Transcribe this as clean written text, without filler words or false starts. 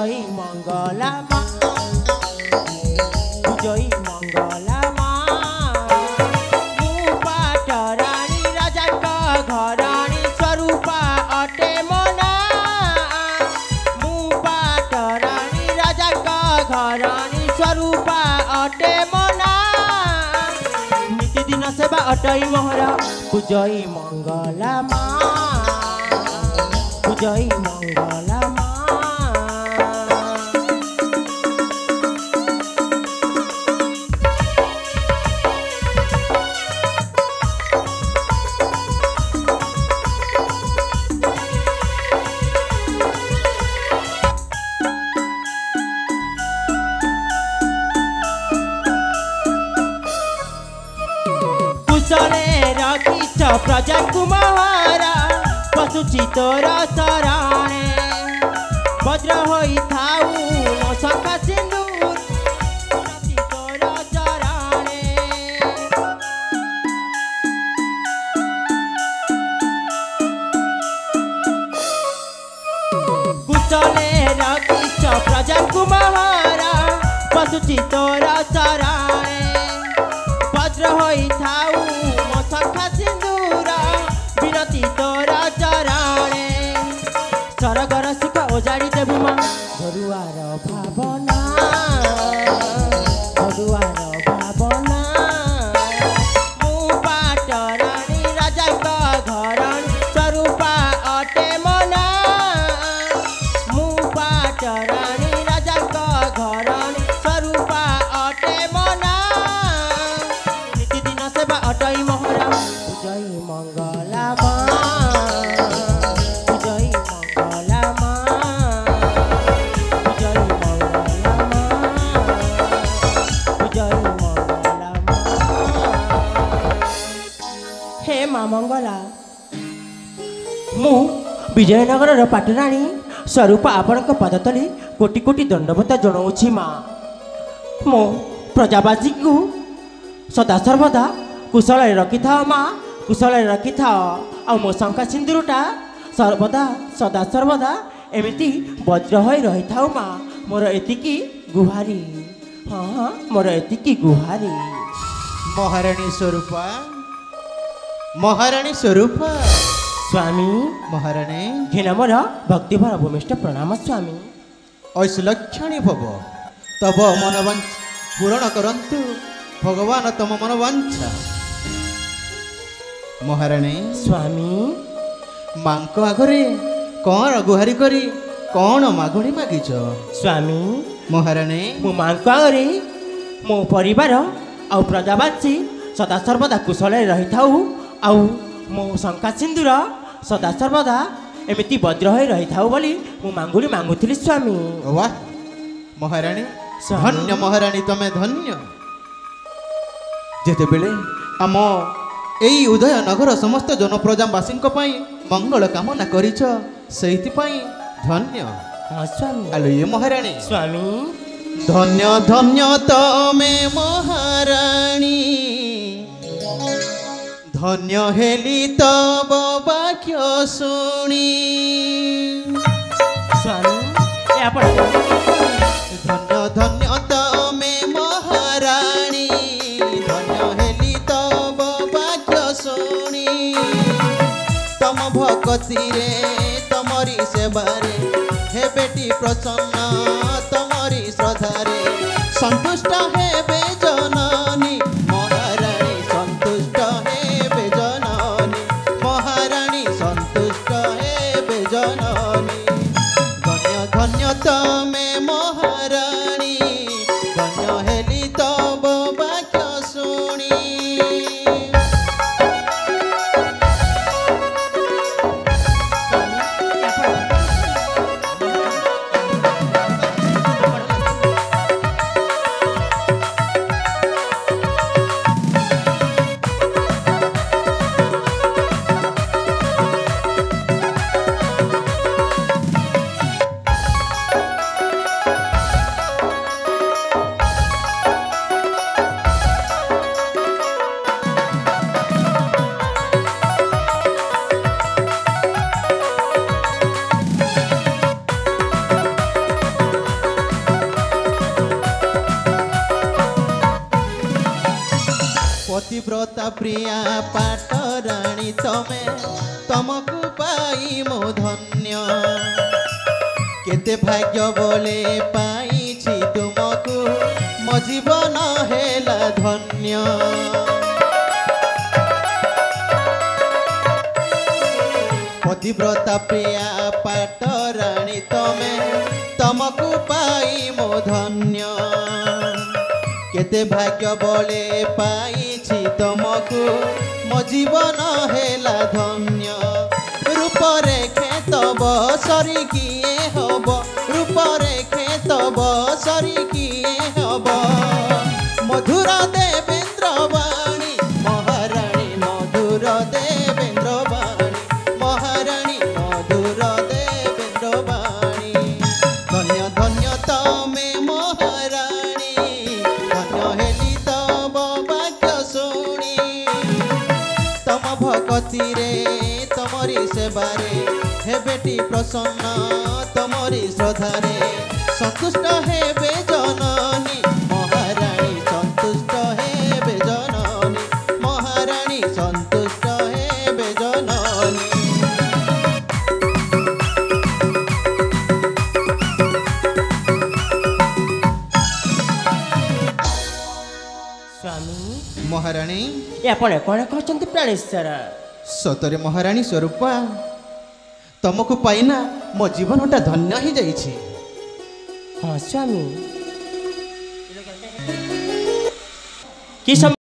पूजई मंगला माँ पूजई मंगला माँ मु पाटराणी राजा का घराणी स्वरूपा अटे मना मु पाटराणी राजा का घराणी स्वरूपा अटे मना नितिदिन सेवा अटई मोहरा पूजई मंगला माँ पूजई मंगला माँ कुशले रखिछ प्रजा कुमारा पशुची तोर शरणे वज्र होई थाऊ मो शंखा सिंदूर विनती तोर चरणे कुशले रखिछ प्रजा कुमारा पशुची तोर शरणे वज्र होई थाऊ मो शंखा सिंदूर विनती तोरा चरणे सरगर सुख ओजाड़ी देबु माँ धरुआर भावना धरुआर भावना मु पाटराणी राजा का घराणी स्वरूपा अटे मना मु पाटराणी राजा का घराणी स्वरूपा अटे मना नितिदिन सेवा अटई मोहरा पूजई मंगला माँ पूजई मंगला माँ पूजई मंगला माँ पूजई मंगला माँ हे माँ मंगला मु विजयनगर पाटराणी स्वरूप आपण पदतले कोटि कोटि दंडवत जनाऊँगी माँ मो प्रजावासी को सदा सर्वदा कुशल रखि था माँ कुशल रखि था आ मो शंखा सिंदूरटा सर्वदा सदा सर्वदा एमती वज्र हो रही था माँ मोर एतिकी गुहारी हाँ मोर एतिकी गुहारी महाराणी स्वरूपा स्वामी महाराणी घेन मोर भक्तिभर भूमिष्ठ प्रणाम स्वामी ऐश्लक्षणी भव तब मनोवांछ पूरण करंतु भगवान तम मनोवांछा महाराणी स्वामी मांक आगरे कौन गुहारी करी कौन मागुणी मागिच स्वामी महाराणी मो मांक आगरे मो परिवार आउ प्रजावासी सदा सर्वदा कुशल रही था आउ मो शंखा सिंदूर सदा सर्वदा एमती वज्र हो रही था बोली मु मांगुरी मांगुली स्वामी वाह महाराणी धन्य महाराणी तमे धन्य जेते बेले आम एई उदय नगर समस्त जनप्रजावासी मंगल कामना करिछ सेहिति पई धन्य हाँ स्वामी आलो ये महाराणी स्वामी धन्य धन्य तमे महाराणी धन्य हेली तब वाक्य शुणी स्वामी धन्य धन्य तमे महाराणी धन्य हेली तब वाक्य शुणी तम भक्ति रे तमरी सेवारे हे बेटी प्रसन्न तमरी श्रद्धारे संतुष्ट हेबे जननी महाराणी संतुष्ट हेबे जननी महाराणी संतुष्ट हेबे जननी धन्य धन्य तमे महाराणी धन्य हेली तब वाक्य शुणी ପତିବ୍ରତା ପ୍ରିୟା ପାଟରାଣୀ ତମେ ତମକୁ ପାଇ ମୋ ଧନ୍ୟ କେତେ ଭାଗ୍ୟ ବୋଲେ ପାଇଛି ତୁମକୁ ମୋ ଜୀବନ ହେଲା ଧନ୍ୟ ପତିବ୍ରତା ପ୍ରିୟା ପାଟରାଣୀ ତମେ ତମକୁ ପାଇ ମୋ ଧନ୍ୟ କେତେ ଭାଗ୍ୟ ବଳେ ପାଇଛି ତମକୁ ମୋ ଜୀବନ ହେଲା ଧନ୍ୟ ରୂପରେ ଖେତବ ସରି କିଏ ହବ ରୂପରେ ଖେତବ ସରି କିଏ ହବ ମଧୁର ଦେବେନ୍ଦ୍ର ବାଣୀ ମହାରାଣୀ ମଧୁର ଦେବେନ୍ଦ୍ର ବାଣୀ ମହାରାଣୀ ମଧୁର ଦେବେନ୍ଦ୍ର ବାଣୀ ଧନ୍ୟ ଧନ୍ୟ ତମେ ମହାରାଣୀ ଧନ୍ୟ ହେଲି ତବ ବାକ୍ୟ ଶୁଣି ତମ ଭକତିରେ ତମରି ସେବାରେ ହେବେଟି ପ୍ରସନ୍ନ ତମରି ଶ୍ରଦ୍ଧାରେ ସନ୍ତୁଷ୍ଟ ହେବେ ଜନନୀ ମହାରାଣୀ ସନ୍ତୁଷ୍ଟ ହେବେ ଜନନୀ ମହାରାଣୀ ସନ୍ତୁଷ୍ଟ ହେବେ ଜନନୀ ସ୍ୱାମୀ ମହାରାଣୀ ଆପଣ କ'ଣ କହୁଛନ୍ତି ପ୍ରାଣେଶ୍ୱର ସତରେ ମହାରାଣୀ ସ୍ୱରୂପା ତମକୁ ପାଇନା ମୋ ଜୀବନଟା ଧନ୍ୟ ହେଇଯାଇଛି ହଁ ସ୍ୱାମୀ କି